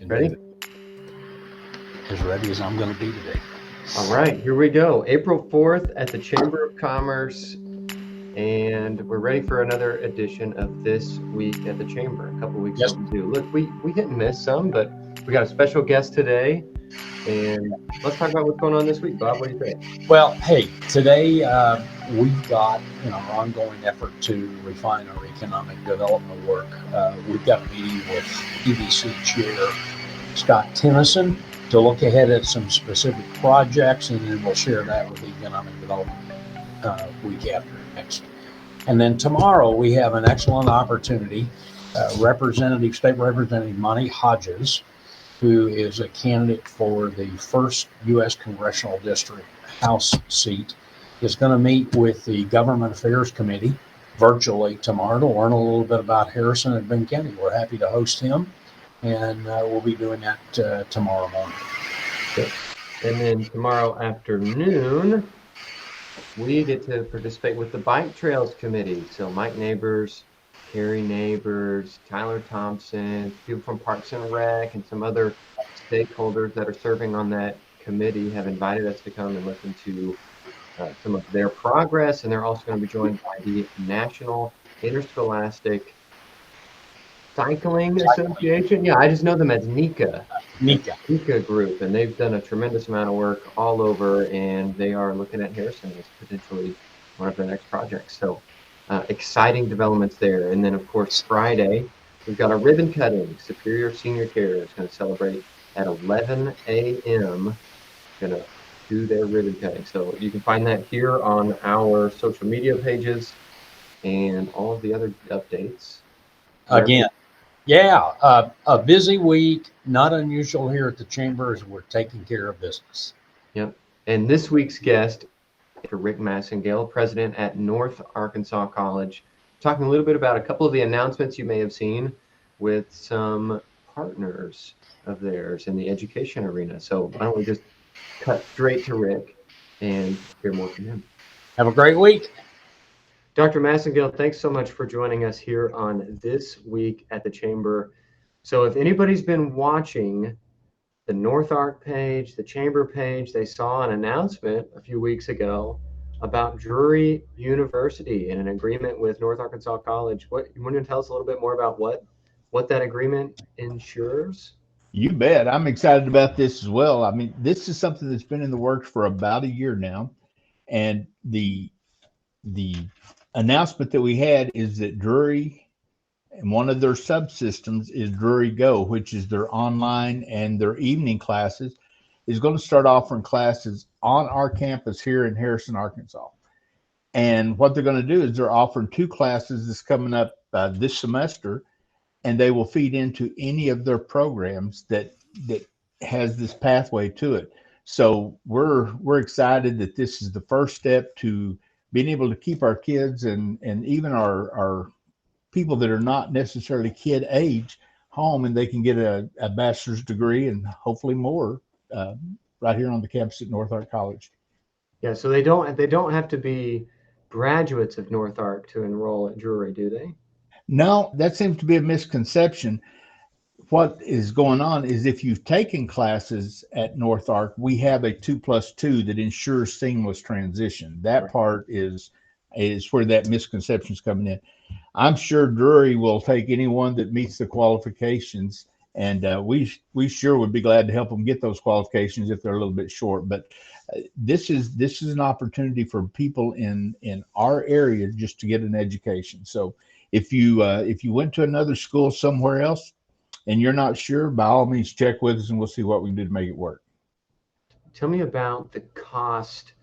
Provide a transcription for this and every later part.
Ready? As ready as I'm going to be today. All right, here we go. April 4th at the Chamber of Commerce, and we're ready for another edition of This Week at the Chamber. A couple weeks Yes. overdue. Look, we hit and miss some, but we got a special guest today, and let's talk about what's going on this week. Bob, what do you think? Well, hey, today we've got, in our ongoing effort to refine our economic development work, we've got a meeting with EDC Chair Scott Tennyson to look ahead at some specific projects, and then we'll share that with Economic Development week after next. And then tomorrow we have an excellent opportunity. State Representative Monte Hodges, who is a candidate for the first U.S. Congressional District House seat, is going to meet with the Government Affairs Committee virtually tomorrow to learn a little bit about Harrison and Benton County. We're happy to host him, and we'll be doing that tomorrow morning. Good. And then tomorrow afternoon, we get to participate with the Bike Trails Committee. So Mike Neighbors, Carrie Neighbors, Tyler Thompson, people from Parks and Rec, and some other stakeholders that are serving on that committee have invited us to come and listen to some of their progress. And they're also going to be joined by the National Interscholastic Cycling Association. Yeah, I just know them as NICA. NICA group, and they've done a tremendous amount of work all over, and they are looking at Harrison as potentially one of their next projects. So exciting developments there. And then, of course, Friday, we've got a ribbon cutting. Superior Senior Care is going to celebrate at 11 a.m. Going to do their ribbon cutting. So you can find that here on our social media pages and all of the other updates. Again, a busy week, not unusual here at the Chamber as we're taking care of business. Yep. And this week's guest, Dr. Rick Massengale, president at North Arkansas College, talking a little bit about a couple of the announcements you may have seen with some partners of theirs in the education arena. So why don't we just cut straight to Rick and hear more from him. Have a great week. Dr. Massengale, thanks so much for joining us here on This Week at the Chamber. So if anybody's been watching the North Ark page, the Chamber page, they saw an announcement a few weeks ago about Drury University and an agreement with North Arkansas College. You want to tell us a little bit more about what that agreement ensures? You bet. I'm excited about this as well. I mean, this is something that's been in the works for about a year now. And the announcement that we had is that Drury, and one of their subsystems is Drury Go, which is their online and their evening classes, is going to start offering classes on our campus here in Harrison, Arkansas. And what they're going to do is they're offering 2 classes that's coming up this semester, and they will feed into any of their programs that has this pathway to it. So we're excited that this is the first step to being able to keep our kids and even our people that are not necessarily kid age home, and they can get a bachelor's degree and hopefully more right here on the campus at North Ark College. Yeah, so they don't have to be graduates of North Ark to enroll at Drury, do they? No, that seems to be a misconception. What is going on is if you've taken classes at North Ark, we have a 2+2 that ensures seamless transition. That part is where that misconception is coming in. I'm sure Drury will take anyone that meets the qualifications, and we sure would be glad to help them get those qualifications if they're a little bit short. But this is an opportunity for people in our area just to get an education. So if you went to another school somewhere else and you're not sure, by all means check with us and we'll see what we can do to make it work. Tell me about the cost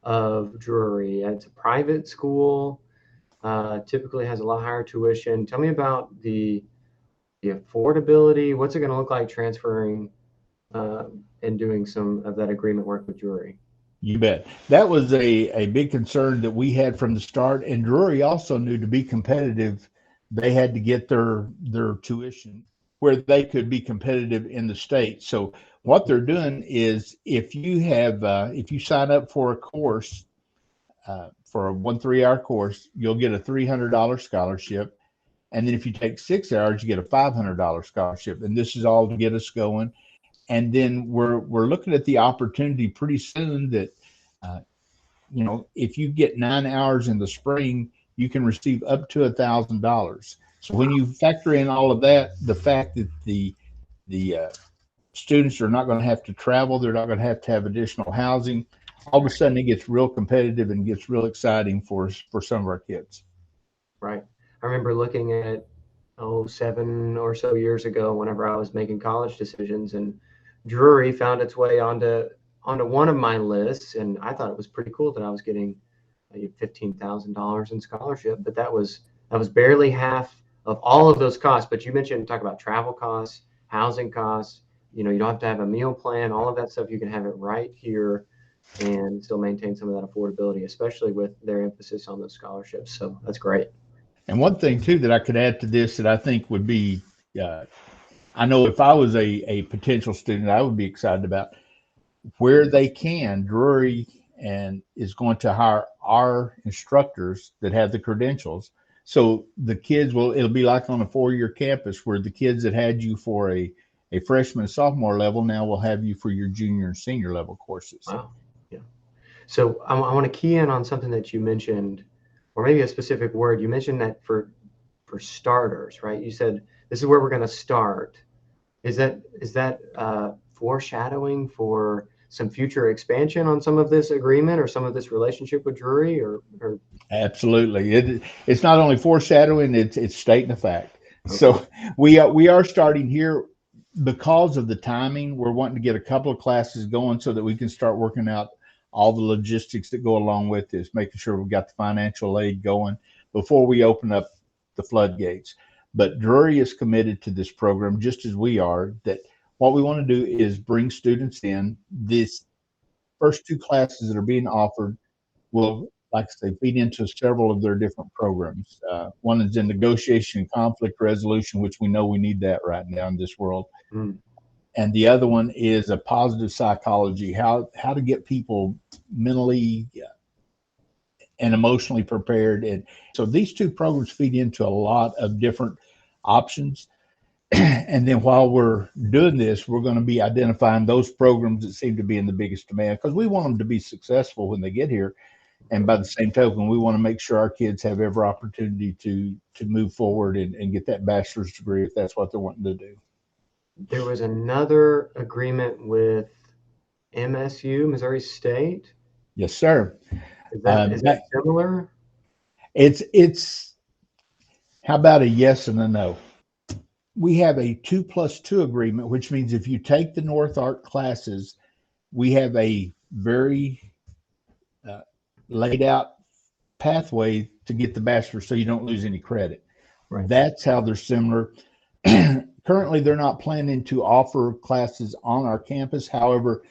of Drury. It's a private school, typically has a lot higher tuition. Tell me about the affordability. What's it going to look like transferring and doing some of that agreement work with Drury? You bet. That was a big concern that we had from the start, and Drury also knew to be competitive, they had to get their tuition where they could be competitive in the state. So what they're doing is if you sign up for a course, for a 1 3-hour course, you'll get a $300 scholarship. And then if you take 6 hours, you get a $500 scholarship. And this is all to get us going. And then we're looking at the opportunity pretty soon that, if you get 9 hours in the spring, you can receive up to $1,000. So when you factor in all of that, the fact that the students are not going to have to travel, they're not going to have additional housing, all of a sudden it gets real competitive and gets real exciting for some of our kids. Right. I remember looking at 7 or so years ago whenever I was making college decisions, and Drury found its way onto one of my lists, and I thought it was pretty cool that I was getting $15,000 in scholarship, but that was barely half of all of those costs. But you mentioned, talk about travel costs, housing costs, you don't have to have a meal plan, all of that stuff. You can have it right here and still maintain some of that affordability, especially with their emphasis on those scholarships. So that's great. And one thing too that I could add to this that I think would be, I know if I was a potential student, I would be excited about where they can. Drury is going to hire our instructors that have the credentials. So the kids it'll be like on a 4-year campus where the kids that had you for a freshman and sophomore level now will have you for your junior and senior level courses. Wow. Yeah. So I want to key in on something that you mentioned, or maybe a specific word. You mentioned that for starters, right? You said this is where we're going to start. Is that foreshadowing for some future expansion on some of this agreement or some of this relationship with Drury? Or Absolutely, it's not only foreshadowing; it's stating a fact. Okay. So we are starting here because of the timing. We're wanting to get a couple of classes going so that we can start working out all the logistics that go along with this, making sure we've got the financial aid going before we open up the floodgates. But Drury is committed to this program just as we are, that what we want to do is bring students in. These first 2 classes that are being offered will, like I say, feed into several of their different programs. One is in negotiation and conflict resolution, which we know we need that right now in this world. Mm. And the other one is a positive psychology, how to get people mentally and emotionally prepared. And so these 2 programs feed into a lot of different options. And then while we're doing this, we're going to be identifying those programs that seem to be in the biggest demand, because we want them to be successful when they get here. And by the same token, we want to make sure our kids have every opportunity to move forward and get that bachelor's degree if that's what they're wanting to do. There was another agreement with MSU, Missouri State. Yes, sir. Is that similar? It's how about a yes and a no? We have a 2+2 agreement, which means if you take the North Arc classes, we have a very laid out pathway to get the bachelor's so you don't lose any credit. Right. That's how they're similar. Currently, they're not planning to offer classes on our campus. However,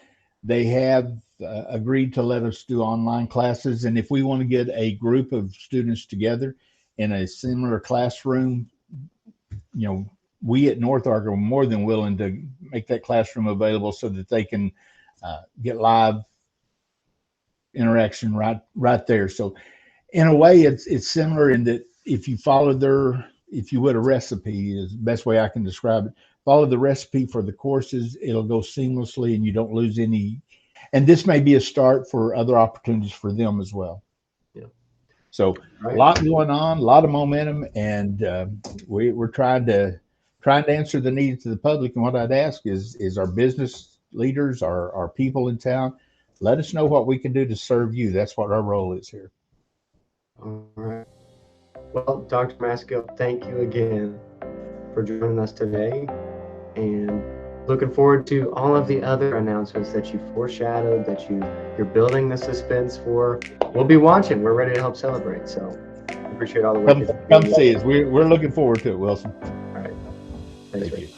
they have agreed to let us do online classes. And if we want to get a group of students together in a similar classroom, we at North Arc are more than willing to make that classroom available so that they can get live interaction right there. So in a way, it's similar in that if you follow a recipe is the best way I can describe it. Follow the recipe for the courses, it'll go seamlessly and you don't lose any. And this may be a start for other opportunities for them as well. Yeah. So right. A lot going on, a lot of momentum, and we're trying to answer the needs of the public. And what I'd ask is our business leaders, our people in town, let us know what we can do to serve you. That's what our role is here. All right. Well, Dr. Massengale, thank you again for joining us today, and looking forward to all of the other announcements that you foreshadowed, that you're building the suspense for. We'll be watching. We're ready to help celebrate. So appreciate all the work. Come see us. We're looking forward to it, Wilson. All right. Thank you.